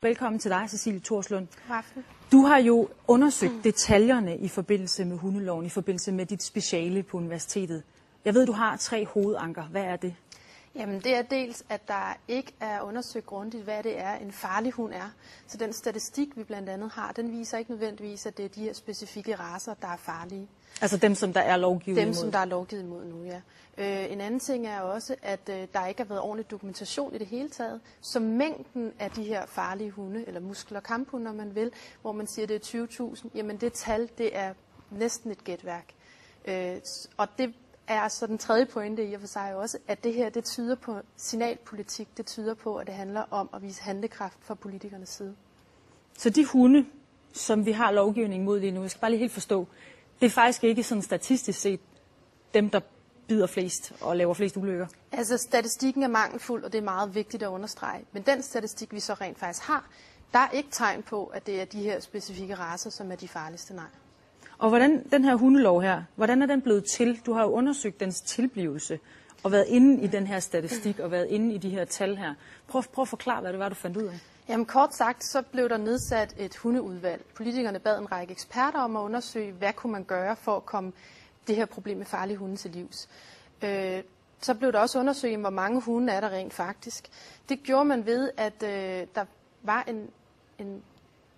Velkommen til dig, Cecilie Thorslund. God aften. Du har jo undersøgt detaljerne i forbindelse med hundeloven, i forbindelse med dit speciale på universitetet. Jeg ved, du har 3 hovedanker. Hvad er det? Jamen, det er dels, at der ikke er undersøgt grundigt, hvad det er, en farlig hund er. Så den statistik, vi blandt andet har, den viser ikke nødvendigvis, at det er de her specifikke racer, der er farlige. Altså dem, som der er lovgivet imod? Dem, som der er lovgivet imod nu, ja. En anden ting er også, at der ikke har været ordentlig dokumentation i det hele taget. Så mængden af de her farlige hunde, eller muskel- og kamphunde, når man vil, hvor man siger, det er 20.000, jamen det tal, det er næsten et gætværk. Og det er så den tredje pointe i og for sig også, at det her, det tyder på signalpolitik, det tyder på, at det handler om at vise handlekraft fra politikernes side. Så de hunde, som vi har lovgivning mod lige nu, jeg skal bare lige helt forstå, det er faktisk ikke sådan statistisk set dem, der bider flest og laver flest ulykker? Altså statistikken er mangelfuld, og det er meget vigtigt at understrege. Men den statistik, vi så rent faktisk har, der er ikke tegn på, at det er de her specifikke racer, som er de farligste, nej. Og hvordan den her hundelov her, hvordan er den blevet til? Du har jo undersøgt dens tilblivelse og været inde i den her statistik og været inde i de her tal her. Prøv at forklare, hvad det var, du fandt ud af. Jamen kort sagt, så blev der nedsat et hundeudvalg. Politikerne bad en række eksperter om at undersøge, hvad kunne man gøre for at komme det her problem med farlige hunde til livs. Så blev der også undersøgt, hvor mange hunde er der rent faktisk. Det gjorde man ved, at der var en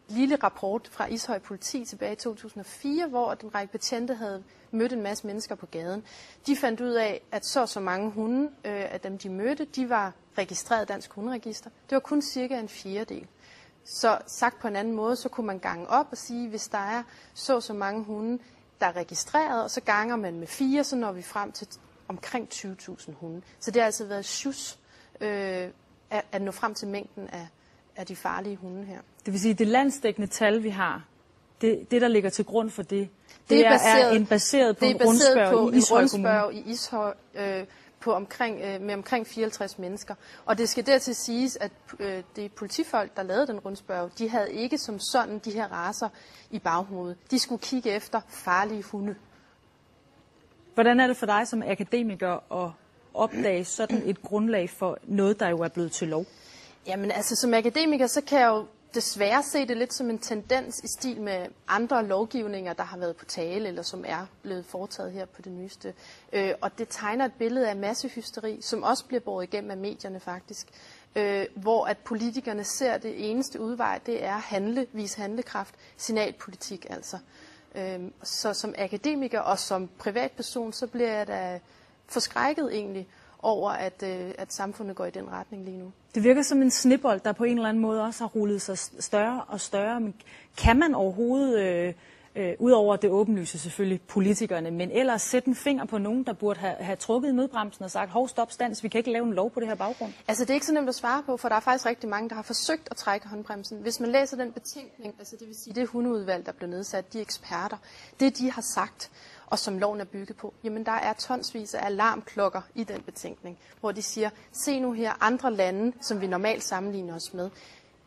lille rapport fra Ishøj Politi tilbage i 2004, hvor en række betjente havde mødt en masse mennesker på gaden. De fandt ud af, at så mange hunde af dem, de mødte, de var registreret i Dansk Hunderegister. Det var kun cirka en 1/4. Så sagt på en anden måde, så kunne man gange op og sige, hvis der er så mange hunde, der er registreret, og så ganger man med 4, så når vi frem til omkring 20.000 hunde. Så det har altså været sjus at nå frem til mængden af de farlige hunde her. Det vil sige, at det landsdækkende tal, vi har, det der ligger til grund for det er baseret på en rundspørg i Ishøj med omkring 54 mennesker. Og det skal dertil siges, at de politifolk, der lavede den rundspørg, de havde ikke som sådan de her racer i baghovedet. De skulle kigge efter farlige hunde. Hvordan er det for dig som akademiker at opdage sådan et grundlag for noget, der jo er blevet til lov? Jamen altså som akademiker, så kan jeg jo desværre se det lidt som en tendens i stil med andre lovgivninger, der har været på tale, eller som er blevet foretaget her på det nyeste. Og det tegner et billede af massehysteri, som også bliver båret igennem af medierne faktisk. Hvor at politikerne ser det eneste udvej, det er vise handlekraft, signalpolitik altså. Så som akademiker og som privatperson, så bliver jeg da forskrækket egentlig over, at samfundet går i den retning lige nu. Det virker som en snebold, der på en eller anden måde også har rullet sig større og større. Men kan man overhovedet, udover det åbenlyse selvfølgelig, politikerne, men ellers sætte en finger på nogen, der burde have trukket i nødbremsen og sagt, hov, stop, stands, vi kan ikke lave en lov på det her baggrund? Altså det er ikke så nemt at svare på, for der er faktisk rigtig mange, der har forsøgt at trække håndbremsen. Hvis man læser den betænkning, altså det vil sige det hundeudvalg, der blev nedsat, de eksperter, det de har sagt, og som loven er bygget på, jamen der er tonsvis af alarmklokker i den betænkning, hvor de siger, se nu her andre lande, som vi normalt sammenligner os med,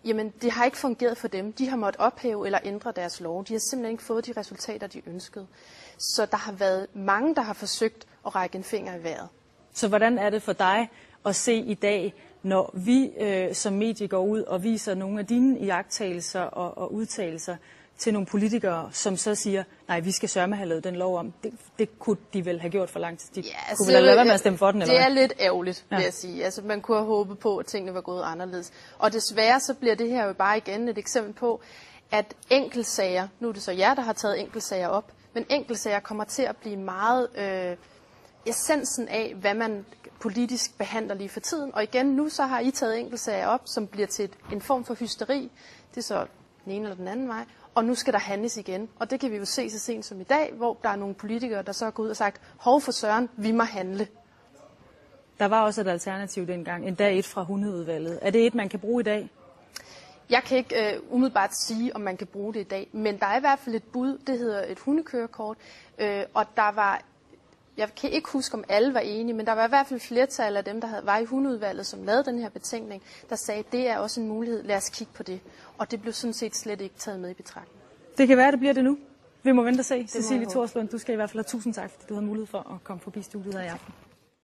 jamen det har ikke fungeret for dem. De har måttet ophæve eller ændre deres lov. De har simpelthen ikke fået de resultater, de ønskede. Så der har været mange, der har forsøgt at række en finger i vejret. Så hvordan er det for dig at se i dag, når vi som medie går ud og viser nogle af dine iagttagelser og udtalelser til nogle politikere, som så siger, nej, vi skal sørme have lavet den lov om. Det kunne de vel have gjort for lang tid. De kunne vel have lavet med at stemme for den, eller det er lidt ærgerligt, vil jeg sige. Altså, man kunne have håbet på, at tingene var gået anderledes. Og desværre så bliver det her jo bare igen et eksempel på, at enkeltsager, nu er det så jer, der har taget enkeltsager op, men enkeltsager kommer til at blive meget essensen af, hvad man politisk behandler lige for tiden. Og igen, nu så har I taget enkeltsager op, som bliver til en form for hysteri. Det er så den ene eller den anden vej. Og nu skal der handles igen. Og det kan vi jo se så sent som i dag, hvor der er nogle politikere, der så er gået ud og sagt, hov for søren, vi må handle. Der var også et alternativ dengang, endda et fra hundeudvalget. Er det et, man kan bruge i dag? Jeg kan ikke umiddelbart sige, om man kan bruge det i dag, men der er i hvert fald et bud, det hedder et hundekørekort, og der var, jeg kan ikke huske, om alle var enige, men der var i hvert fald flertal af dem, der var i hundeudvalget, som lavede den her betænkning, der sagde, det er også en mulighed, lad os kigge på det. Og det blev sådan set slet ikke taget med i betragtning. Det kan være, det bliver det nu. Vi må vente og se. Cecilie Thorslund, du skal i hvert fald have tusind tak, fordi du havde mulighed for at komme forbi studiet her i aften.